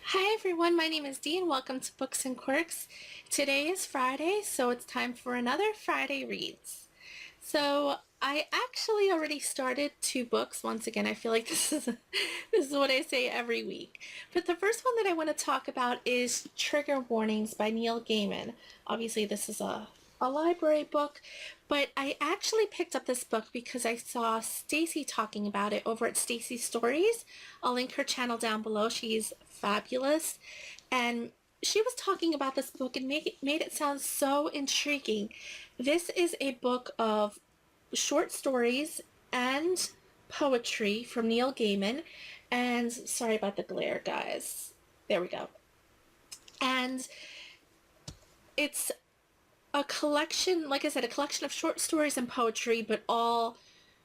Hi everyone, my name is Dee and welcome to Books and Quirks. Today is Friday, so it's time for another Friday Reads. So I actually already started two books. Once again, I feel like this is what I say every week. But the first one that I want to talk about is Trigger Warnings by Neil Gaiman. Obviously, this is a library book, but I actually picked up this book because I saw Stacy talking about it over at Stacy Stories. I'll link her channel down below. She's fabulous. And she was talking about this book and made it sound so intriguing. This is a book of short stories and poetry from Neil Gaiman. And sorry about the glare, guys. There we go. And it's a collection, like I said, a collection of short stories and poetry, but all,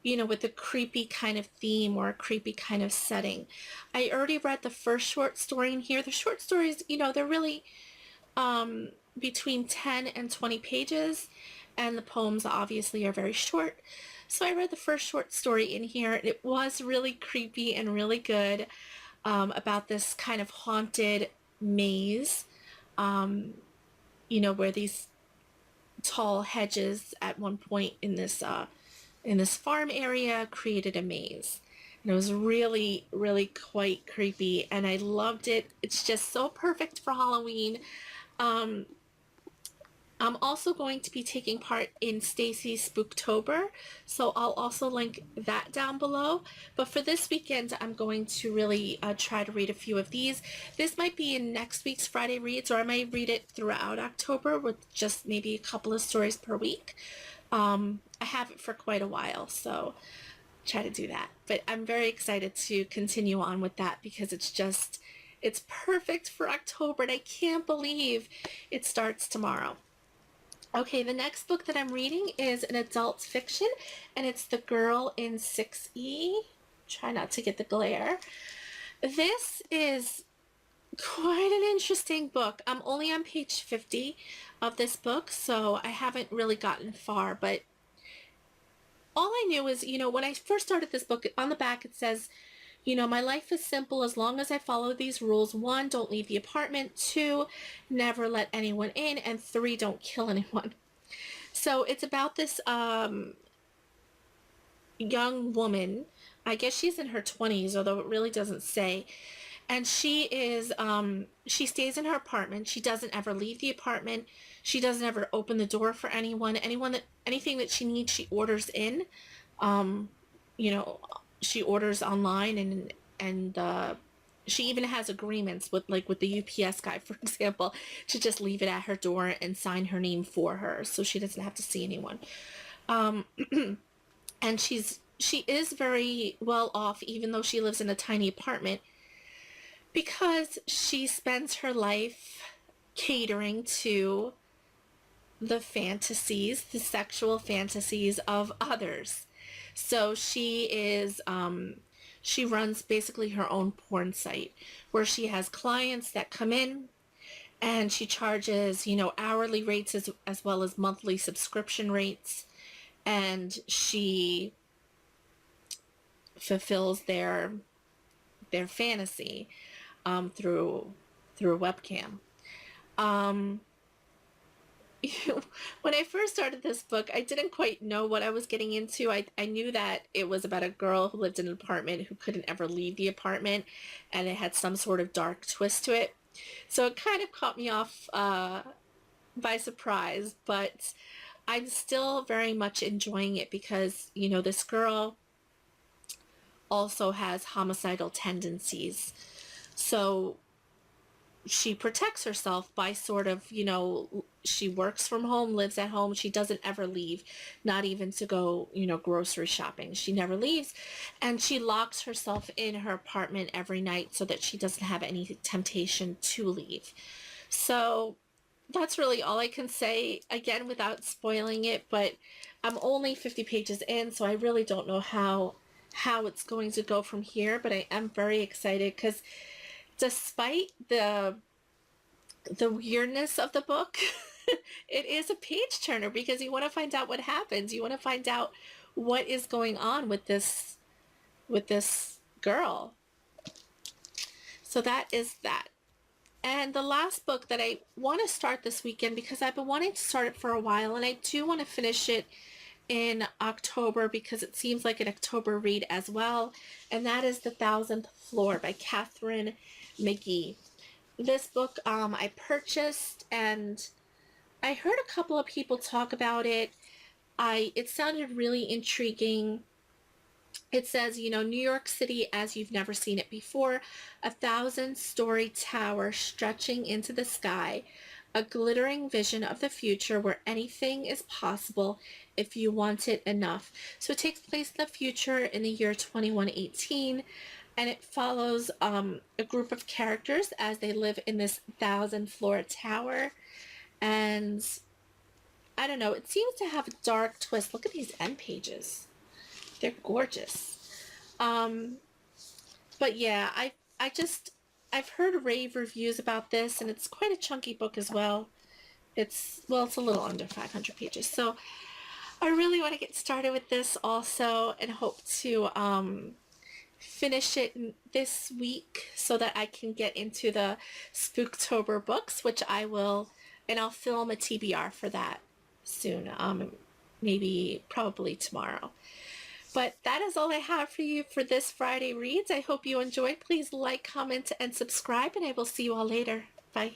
with a creepy kind of theme or a creepy kind of setting. I already read the first short story in here. The short stories, they're really between 10 and 20 pages, and the poems obviously are very short. So I read the first short story in here, and it was really creepy and really good, about this kind of haunted maze, where these tall hedges at one point in this farm area created a maze. And it was really, really quite creepy, and I loved it. It's just so perfect for Halloween. Um, I'm also going to be taking part in Stacy's Spooktober, so I'll also link that down below. But for this weekend, I'm going to really try to read a few of these. This might be in next week's Friday Reads, or I might read it throughout October with just maybe a couple of stories per week. I have it for quite a while, so try to do that. But I'm very excited to continue on with that because it's perfect for October, and I can't believe it starts tomorrow. Okay, the next book that I'm reading is an adult fiction, and it's The Girl in 6E. Try not to get the glare. This is quite an interesting book. I'm only on page 50 of this book, so I haven't really gotten far, but all I knew is, when I first started this book, on the back it says, my life is simple as long as I follow these rules. 1, don't leave the apartment. 2, never let anyone in. And 3, don't kill anyone. So it's about this young woman. I guess she's in her 20s, although it really doesn't say. And she stays in her apartment. She doesn't ever leave the apartment. She doesn't ever open the door for anyone. Anything that she needs, she orders in. Um, you know, she orders online, and she even has agreements with the UPS guy, for example, to just leave it at her door and sign her name for her, so she doesn't have to see anyone. Um, and she is very well off, even though she lives in a tiny apartment, because she spends her life catering to the sexual fantasies of others. So she runs basically her own porn site where she has clients that come in, and she charges, hourly rates as well as monthly subscription rates, and she fulfills their fantasy through a webcam. Um, when I first started this book, I didn't quite know what I was getting into. I knew that it was about a girl who lived in an apartment who couldn't ever leave the apartment, and it had some sort of dark twist to it. So it kind of caught me off by surprise, but I'm still very much enjoying it because, this girl also has homicidal tendencies. So she protects herself by sort of, she works from home, lives at home. She doesn't ever leave, not even to go, grocery shopping. She never leaves. And she locks herself in her apartment every night so that she doesn't have any temptation to leave. So that's really all I can say, again, without spoiling it. But I'm only 50 pages in, so I really don't know how it's going to go from here. But I am very excited because despite the weirdness of the book, it is a page turner because you want to find out what happens. You want to find out what is going on with this girl. So that is that. And the last book that I want to start this weekend, because I've been wanting to start it for a while, and I do want to finish it in October because it seems like an October read as well, and that is The Thousandth Floor by Katharine McGee. This book I purchased, and I heard a couple of people talk about it. It sounded really intriguing. It says, New York City as you've never seen it before, 1,000-story tower stretching into the sky, a glittering vision of the future where anything is possible if you want it enough. So it takes place in the future in the year 2118, and it follows a group of characters as they live in this 1,000-floor tower. And I don't know, it seems to have a dark twist. Look at these end pages. They're gorgeous. Um, but yeah, I've heard rave reviews about this, and it's quite a chunky book as well. It's a little under 500 pages. So I really want to get started with this also, and hope to finish it this week so that I can get into the Spooktober books, which I will, and I'll film a TBR for that soon. Maybe probably tomorrow. But that is all I have for you for this Friday Reads. I hope you enjoyed. Please like, comment, and subscribe, and I will see you all later. Bye.